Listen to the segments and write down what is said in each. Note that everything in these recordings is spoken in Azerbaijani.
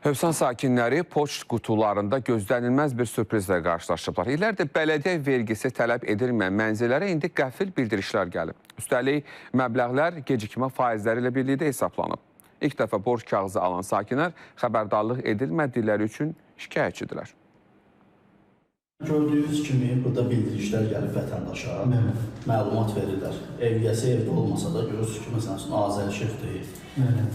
Hövsan sakinləri poçt qutularında gözlənilməz bir sürprizlə qarşılaşıblar. İllərdir bələdiyyə vergisi tələb edilməyən mənzillərə indi qəfil bildirişlər gəlib. Üstəlik, məbləğlər gecikmə faizləri ilə birlikdə hesablanıb. İlk dəfə borc kağızı alan sakinlər xəbərdarlıq edilmədikləri üçün şikayətçidirlər. Gördüyünüz kimi burada bildirişlər gəlib vətəndaşa, məlumat verirlər. Evliyəsi evdə olmasa da görürsünüz ki, məsələn, Azəri Şefdir,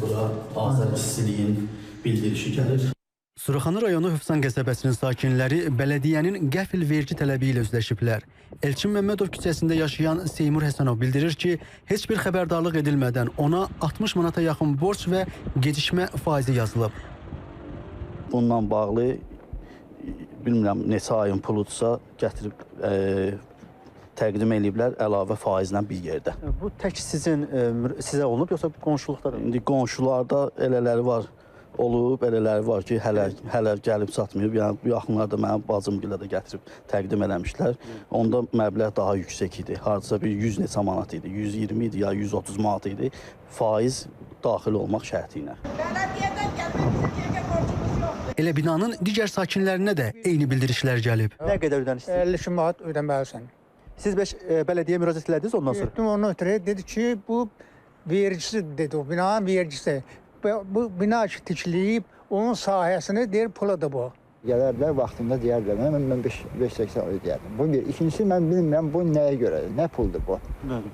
bura Azəri İstiliyin bildirişi gəlir. Suraxanı rayonu Hövsan qəsəbəsinin sakinləri bələdiyyənin qəfil vergi tələbi ilə üzləşiblər. Elçin Məmmədov küçəsində yaşayan Seymur Həsənov bildirir ki, heç bir xəbərdarlıq edilmədən ona 60 manata yaxın borc və gecikmə faizi yazılıb. Bununla bağlı bilmirəm neçə ayın puludursa gətirib təqdim ediblər əlavə faizlə bir yerdə. Bu tək sizə olunub, yoxsa qonşuluqda da? İndi qonşularda elələri var, olub, elələri var ki, hələ gəlib çatmayıb. Yəni bu yaxınlarda mənim bacım gilə də gətirib təqdim eləmişlər. Onda məbləğ daha yüksək idi. Hardasa bir 100 neçə manat idi, 120 idi ya 130 manat idi. Faiz daxil olmaq şərti ilə. Elə binanın digər sakinlərinə də eyni bildirişlər gəlib. Nə qədər ödənişsiz? 52 manat ödəməlisən. Siz bələdiyyəyə müraciət elədiniz ondan sonra? Getdim onu ötürü, dedi ki, bu vergisi dedi, o binanın vergisi. Bu bina ki tikiliyib, onun sahəsini deyir pula da bu. Gələrlər vaxtında deyərlər, mən 580 ödəyərdim. Bu bir. İkincisi, mən bilmirəm bu nəyə görə, nə puldur bu?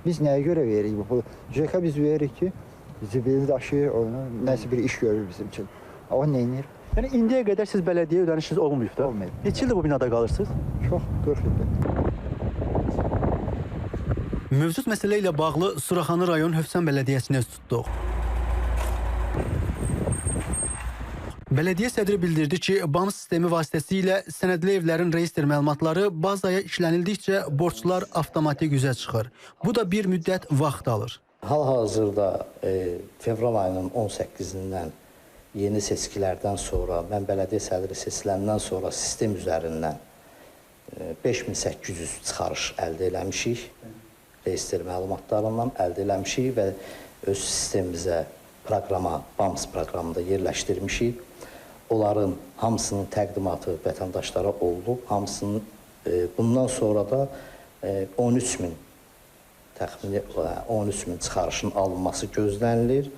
Biz nəyə görə veririk bu pulu? JK biz veririk ki, zibili daşıyır, onu nəsə bir iş görür bizim üçün. O neynir? Yəni indiyə qədər siz bələdiyyə ödənişiniz olmayıb da? Olmayıb. Neçə ildir bu binada qalırsınız? Çox, 40 ildir. Mövcud məsələ ilə bağlı Suraxanı rayon Hövsan bələdiyyəsinə tutduq. Bələdiyyə sədri bildirdi ki, BAM sistemi vasitəsilə sənədli evlərin reyestr məlumatları bazaya işlənildikcə borclar avtomatik üzə çıxır. Bu da bir müddət vaxt alır. Hal-hazırda fevral ayının 18-dən yeni seçkilərdən sonra, mən bələdiyyə sədri seçiləndən sonra sistem üzərindən 5800 çıxarış əldə eləmişik. Reyestr məlumatlarından əldə eləmişik və öz sistemimizə BAMS proqramında yerləşdirmişik. Onların hamısının təqdimatı vətəndaşlara oldu. Hamısının bundan sonra da 13.000 təxmini 13.000 çıxarışın alınması gözlənilir.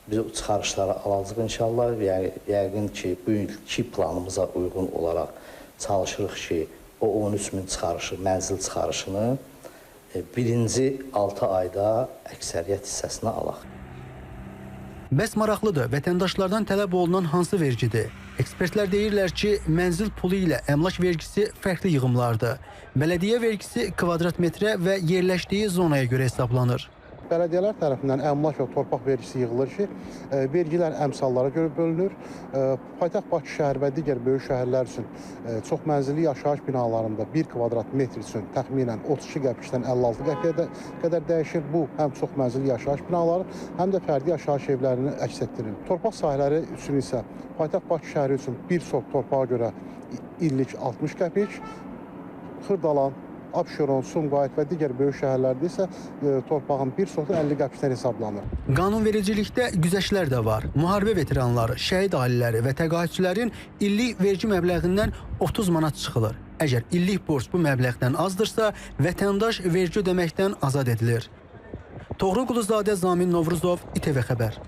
Biz o çıxarışları alacaq inşallah. Yəqin ki, bu ilki planımıza uyğun olaraq çalışırıq ki, o 13.000 çıxarışı, mənzil çıxarışını birinci 6 ayda əksəriyyət hissəsini alaq. Bəs maraqlıdır, vətəndaşlardan tələb olunan hansı vergidir? Ekspertlər deyirlər ki, mənzil pulu ilə əmlak vergisi fərqli yığımlardır. Bələdiyyə vergisi kvadrat metrə və yerləşdiyi zonaya görə hesablanır. Bələdiyyələr tərəfindən əmlak və torpaq vergisi yığılır ki, vergilər əmsallara görə bölünür. Paytaxt Bakı şəhər və digər böyük şəhərlər üçün çoxmənzilli yaşayış binalarında 1 kvadrat metr üçün təxminən 32 qəpikdən 56 qəpiyə qədər dəyişir. Bu, həm çoxmənzilli yaşayış binaları, həm də fərdi yaşayış evlərini əks etdirir. Torpaq sahələri üçün isə Paytaxt Bakı şəhəri üçün bir sot torpağa görə illik 60 qəpik, Xırdalan, Abşeron, Sumqayıt və digər böyük şəhərlərdə isə torpağın bir sotu 50 qəpikdən hesablanır. Qanunvericilikdə güzəştlər də var. Müharibə veteranları, şəhid ailələri və təqaüdçülərin illik vergi məbləğindən 30 manat çıxılır. Əgər illik borc bu məbləğdən azdırsa, vətəndaş vergi ödəməkdən azad edilir. Toğrul Quluzadə, Zamin Novruzov, İTV Xəbər.